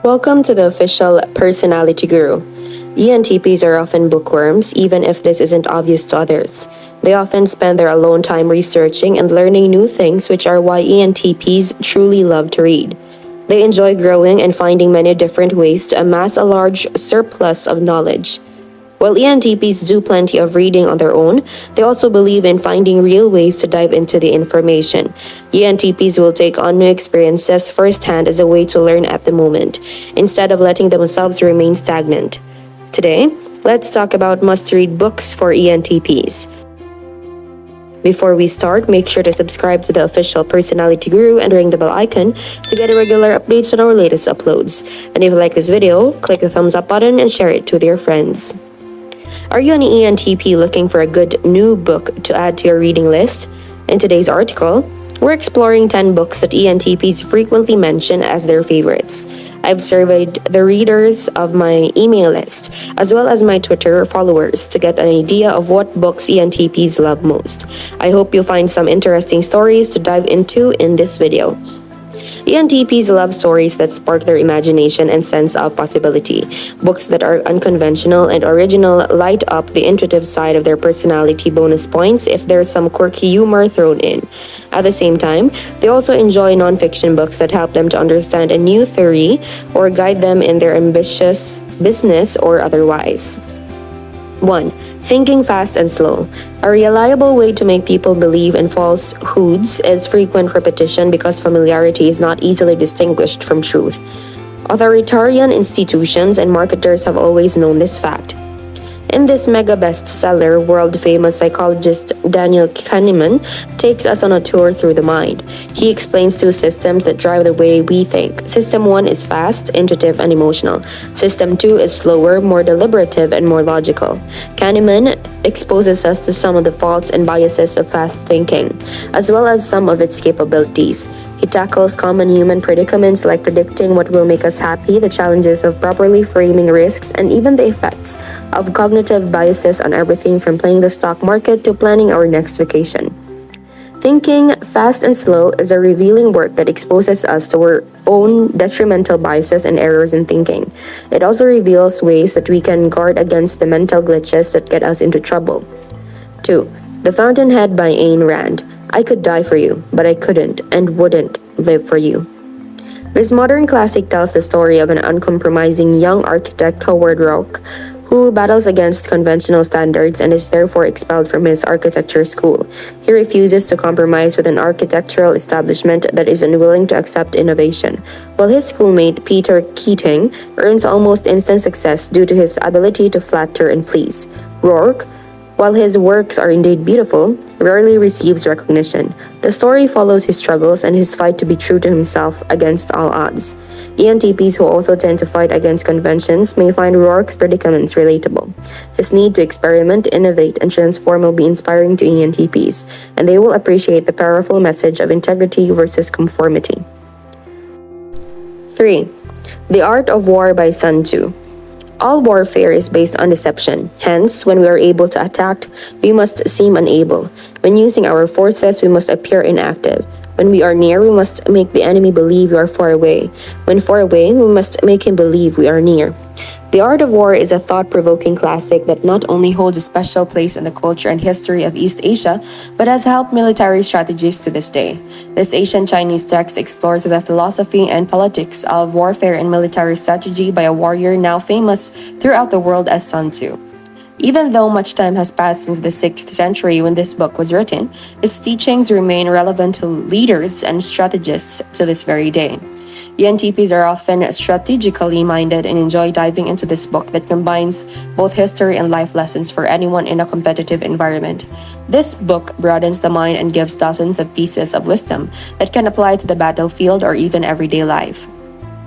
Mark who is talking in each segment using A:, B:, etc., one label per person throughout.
A: Welcome to the official Personality Guru. ENTPs are often bookworms, even if this isn't obvious to others. They often spend their alone time researching and learning new things, which are why ENTPs truly love to read. They enjoy growing and finding many different ways to amass a large surplus of knowledge. While ENTPs do plenty of reading on their own, they also believe in finding real ways to dive into the information. ENTPs will take on new experiences firsthand as a way to learn at the moment, instead of letting themselves remain stagnant. Today, let's talk about must-read books for ENTPs. Before we start, make sure to subscribe to the official Personality Guru and ring the bell icon to get regular updates on our latest uploads. And if you like this video, click the thumbs up button and share it with your friends. Are you an ENTP looking for a good new book to add to your reading list? In today's article, we're exploring 10 books that ENTPs frequently mention as their favorites. I've surveyed the readers of my email list, as well as my Twitter followers, to get an idea of what books ENTPs love most. I hope you'll find some interesting stories to dive into in this video. ENTPs love stories that spark their imagination and sense of possibility. Books that are unconventional and original light up the intuitive side of their personality, bonus points if there's some quirky humor thrown in. At the same time, they also enjoy nonfiction books that help them to understand a new theory or guide them in their ambitious business or otherwise. 1. Thinking fast and slow. A reliable way to make people believe in falsehoods is frequent repetition because familiarity is not easily distinguished from truth. Authoritarian institutions and marketers have always known this fact. In this mega bestseller, world-famous psychologist Daniel Kahneman takes us on a tour through the mind. He explains two systems that drive the way we think. System 1 is fast, intuitive, and emotional. System 2 is slower, more deliberative, and more logical. Kahneman exposes us to some of the faults and biases of fast thinking, as well as some of its capabilities. He tackles common human predicaments like predicting what will make us happy, the challenges of properly framing risks, and even the effects of cognitive biases on everything from playing the stock market to planning our next vacation. Thinking fast and slow is a revealing work that exposes us to our own detrimental biases and errors in thinking. It also reveals ways that we can guard against the mental glitches that get us into trouble. 2. The Fountainhead by Ayn Rand. I could die for you, but I couldn't and wouldn't live for you. This modern classic tells the story of an uncompromising young architect, Howard Roark, who battles against conventional standards and is therefore expelled from his architecture school. He refuses to compromise with an architectural establishment that is unwilling to accept innovation, while his schoolmate Peter Keating earns almost instant success due to his ability to flatter and please. Roark, while his works are indeed beautiful, rarely receives recognition. The story follows his struggles and his fight to be true to himself against all odds. ENTPs who also tend to fight against conventions may find Roark's predicaments relatable. His need to experiment, innovate, and transform will be inspiring to ENTPs, and they will appreciate the powerful message of integrity versus conformity. 3. The Art of War by Sun Tzu. All warfare is based on deception. Hence, when we are able to attack, we must seem unable. When using our forces, we must appear inactive. When we are near, we must make the enemy believe we are far away. When far away, we must make him believe we are near. The Art of War is a thought-provoking classic that not only holds a special place in the culture and history of East Asia, but has helped military strategies to this day. This ancient Chinese text explores the philosophy and politics of warfare and military strategy by a warrior now famous throughout the world as Sun Tzu. Even though much time has passed since the 6th century when this book was written, its teachings remain relevant to leaders and strategists to this very day. ENTPs are often strategically minded and enjoy diving into this book that combines both history and life lessons for anyone in a competitive environment. This book broadens the mind and gives dozens of pieces of wisdom that can apply to the battlefield or even everyday life.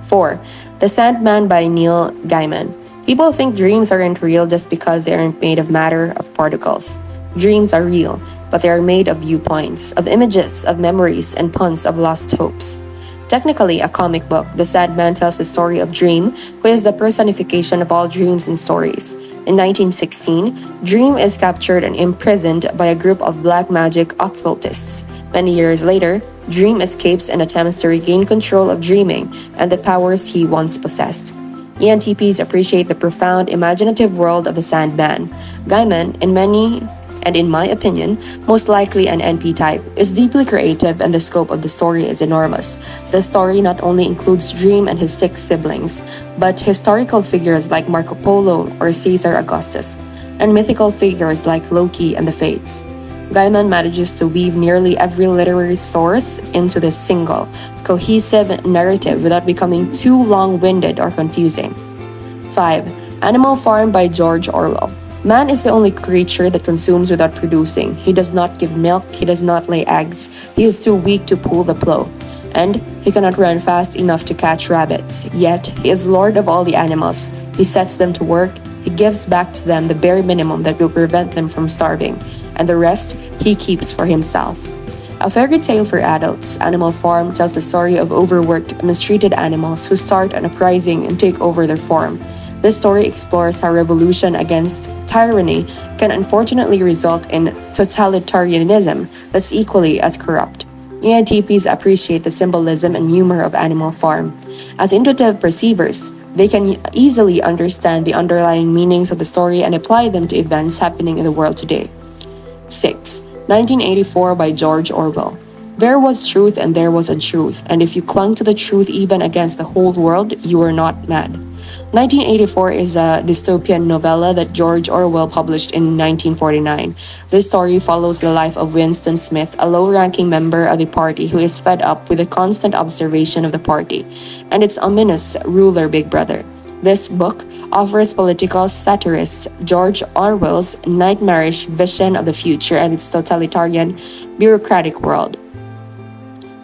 A: 4. The SANDMAN by Neil Gaiman. People think dreams aren't real just because they aren't made of matter, of particles. Dreams are real, but they are made of viewpoints, of images, of memories, and puns of lost hopes. Technically a comic book, The SANDMAN tells the story of Dream, who is the personification of all dreams and stories. In 1916, Dream is captured and imprisoned by a group of black magic occultists. Many years later, dream escapes and attempts to regain control of dreaming and the powers he once possessed. ENTPs appreciate the profound, imaginative world of the Sandman. Gaiman, in my opinion, most likely an NP type, is deeply creative and the scope of the story is enormous. The story not only includes Dream and his 6 siblings, but historical figures like Marco Polo or Caesar Augustus, and mythical figures like Loki and the Fates. Gaiman manages to weave nearly every literary source into this single, cohesive narrative without becoming too long-winded or confusing. 5. Animal Farm by George Orwell. Man is the only creature that consumes without producing. He does not give milk, he does not lay eggs, he is too weak to pull the plow, and he cannot run fast enough to catch rabbits. Yet, he is lord of all the animals. He sets them to work, he gives back to them the bare minimum that will prevent them from starving, and the rest he keeps for himself. A fairy tale for adults, Animal Farm tells the story of overworked, mistreated animals who start an uprising and take over their farm. This story explores how revolution against tyranny can unfortunately result in totalitarianism that's equally as corrupt. ENTPs appreciate the symbolism and humor of Animal Farm. As intuitive perceivers, they can easily understand the underlying meanings of the story and apply them to events happening in the world today. 6. 1984 by George Orwell. There was truth and there was untruth, and if you clung to the truth even against the whole world, you were not mad. 1984 is a dystopian novella that George Orwell published in 1949. This story follows the life of Winston Smith, a low-ranking member of the party who is fed up with the constant observation of the party and its ominous ruler Big Brother. This book offers political satirist George Orwell's nightmarish vision of the future and its totalitarian, bureaucratic world.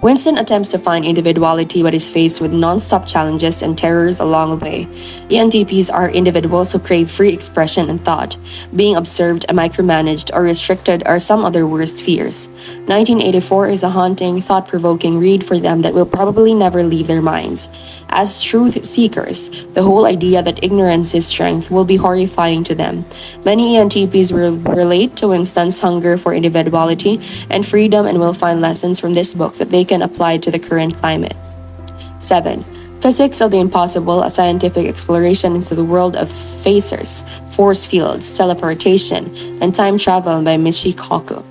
A: Winston attempts to find individuality but is faced with non-stop challenges and terrors along the way. ENTPs are individuals who crave free expression and thought. Being observed, micromanaged, or restricted are some of their worst fears. 1984 is a haunting, thought-provoking read for them that will probably never leave their minds. As truth seekers, the whole idea that ignorance is strength will be horrifying to them. Many ENTPs will relate to Winston's hunger for individuality and freedom and will find lessons from this book that they can apply to the current climate. 7. Physics of the Impossible, a scientific exploration into the world of phasers, force fields, teleportation, and time travel by MICHIO.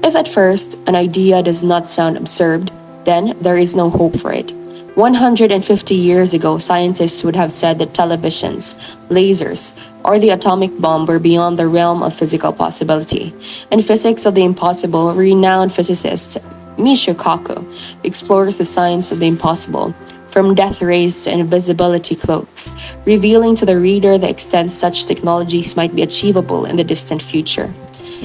A: If at first an idea does not sound absurd, then there is no hope for it. 150 years ago, scientists would have said that televisions, lasers, or the atomic bomb were beyond the realm of physical possibility. In Physics of the Impossible, renowned physicist MICHIO explores the science of the impossible, from death rays to invisibility cloaks, revealing to the reader the extent such technologies might be achievable in the distant future.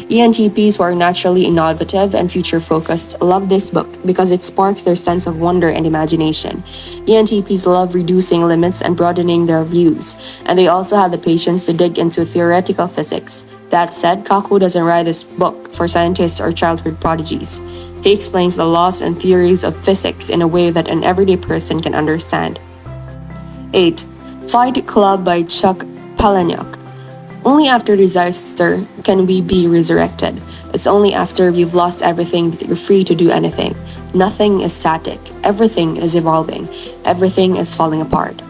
A: ENTPs who are naturally innovative and future-focused love this book because it sparks their sense of wonder and imagination. ENTPs love reducing limits and broadening their views, and they also have the patience to dig into theoretical physics. That said, KAKU doesn't write this book for scientists or childhood prodigies. He explains the laws and theories of physics in a way that an everyday person can understand. 8. Fight Club by PALAHNIUK. Only after disaster can we be resurrected. It's only after you've lost everything that you're free to do anything. Nothing is static. Everything is evolving. Everything is falling apart.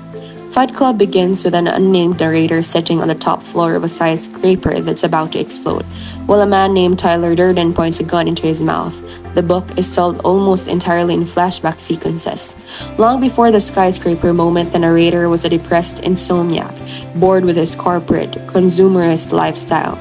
A: Fight Club begins with an unnamed narrator sitting on the top floor of a skyscraper that's about to explode, while a man named Tyler Durden points a gun into his mouth. The book is told almost entirely in flashback sequences. Long before the skyscraper moment, the narrator was a depressed insomniac, bored with his corporate, consumerist lifestyle.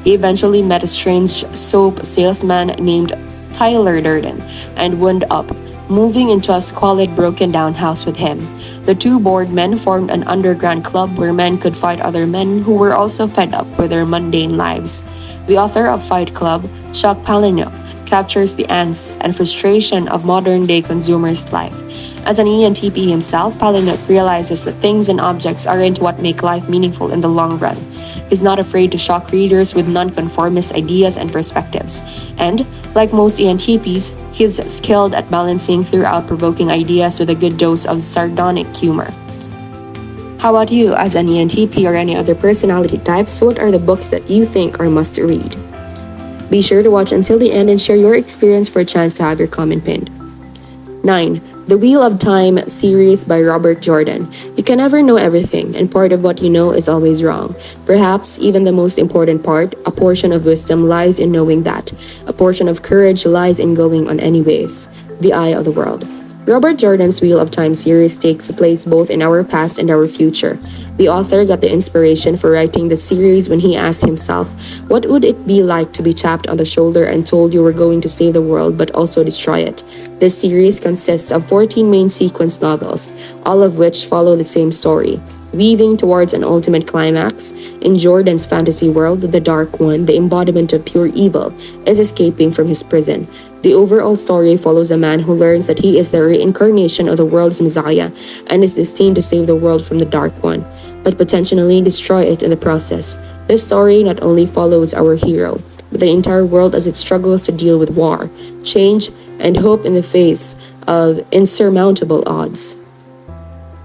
A: He eventually met a strange soap salesman named Tyler Durden and wound up moving into a squalid, broken-down house with him. The two bored men formed an underground club where men could fight other men who were also fed up with their mundane lives. The author of Fight Club, PALAHNIUK, captures the angst and frustration of modern-day consumerist life. As an ENTP himself, PALAHNIUK realizes that things and objects aren't what make life meaningful in the long run. He's not afraid to shock readers with nonconformist ideas and perspectives. And, like most ENTPs, he's skilled at balancing throughout-provoking ideas with a good dose of sardonic humor. How about you, as an ENTP or any other personality types, what are the books that you think are must-read? Be sure to watch until the end and share your experience for a chance to have your comment pinned. 9. The Wheel of Time series by Robert Jordan. You can never know everything, and part of what you know is always wrong. Perhaps even the most important part, a portion of wisdom lies in knowing that. A portion of courage lies in going on anyways. The Eye of the World. Robert Jordan's Wheel of Time series takes place both in our past and our future. The author got the inspiration for writing the series when he asked himself, what would it be like to be tapped on the shoulder and told you were going to save the world but also destroy it? This series consists of 14 main sequence novels, all of which follow the same story. Weaving towards an ultimate climax, in Jordan's fantasy world, the Dark One, the embodiment of pure evil, is escaping from his prison. The overall story follows a man who learns that he is the reincarnation of the world's Messiah and is destined to save the world from the Dark One, but potentially destroy it in the process. This story not only follows our hero, but the entire world as it struggles to deal with war, change, and hope in the face of insurmountable odds.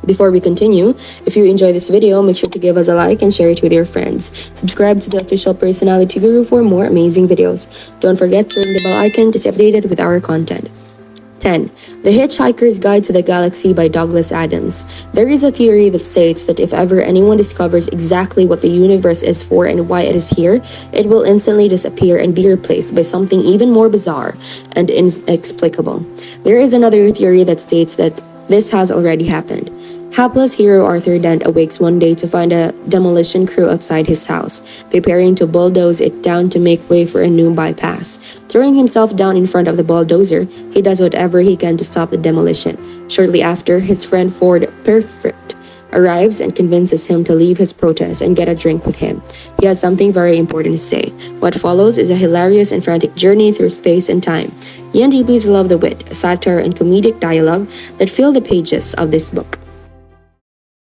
A: Before we continue, if you enjoy this video, make sure to give us a like and share it with your friends. Subscribe to the official Personality Guru for more amazing videos. Don't forget to ring the bell icon to stay updated with our content. 10. The Hitchhiker's Guide to the Galaxy by Douglas Adams. There is a theory that states that if ever anyone discovers exactly what the universe is for and why it is here, it will instantly disappear and be replaced by something even more bizarre and inexplicable. There is another theory that states that this has already happened. Hapless hero Arthur Dent awakes one day to find a demolition crew outside his house, preparing to bulldoze it down to make way for a new bypass. Throwing himself down in front of the bulldozer, he does whatever he can to stop the demolition. Shortly after, his friend Ford Perfect arrives and convinces him to leave his protest and get a drink with him. He has something very important to say. What follows is a hilarious and frantic journey through space and time. ENTPs love the wit, satire, and comedic dialogue that fill the pages of this book.